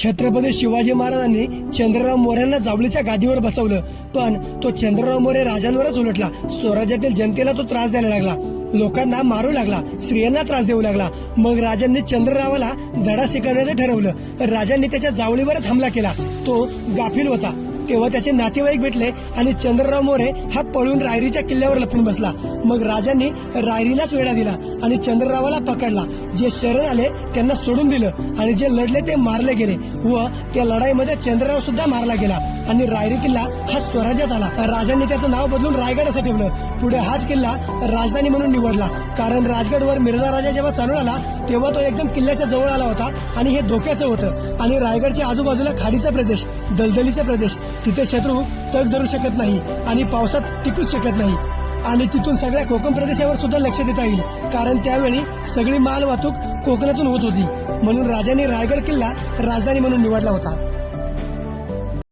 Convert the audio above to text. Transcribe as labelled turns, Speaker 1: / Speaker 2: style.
Speaker 1: छत्रपती शिवाजी महाराजांनी चंद्रराव मोऱ्यांना जावळीच्या गादीवर बसवलं, पण तो चंद्रराव मोरे राजांवरच उलटला. स्वराज्यातील जनतेला तो त्रास द्यायला लागला, लोकांना मारू लागला, स्त्रियांना त्रास देऊ लागला. मग राजांनी चंद्ररावाला धडा शिकवण्याचं ठरवलं. राजांनी त्याच्या जावळीवरच हमला केला. तो गाफील होता. तेव्हा त्याचे नातेवाईक भेटले आणि चंद्रराव मोरे हा पळून रायरीच्या किल्ल्यावर लपून बसला. मग राजांनी रायरीलाच वेढा दिला आणि चंद्ररावाला पकडला. जे शरण आले त्यांना सोडून दिलं आणि जे लढले ते मारले गेले व त्या लढाईमध्ये चंद्रराव सुद्धा मारला गेला आणि रायरी किल्ला हा स्वराज्यात आला. राजांनी त्याचं नाव बदलून रायगड असं ठेवलं. पुढे हाच किल्ला राजधानी म्हणून निवडला, कारण राजगडवर मिर्झा राजा जेव्हा चालून आला तेव्हा तो एकदम किल्ल्याच्या जवळ आला होता आणि हे धोक्याचं होतं. आणि रायगडच्या आजूबाजूला खाडीचा प्रदेश, दलदलीचा प्रदेश, तिथे शत्रू तग धरू शकत नाही आणि पावसात टिकूच शकत नाही. आणि तिथून सगळ्या कोकण प्रदेशावर सुद्धा लक्ष देता येईल, कारण त्यावेळी सगळी माल वाहतूक कोकणातून होत होती. म्हणून राजांनी रायगड किल्ला राजधानी म्हणून निवडला होता.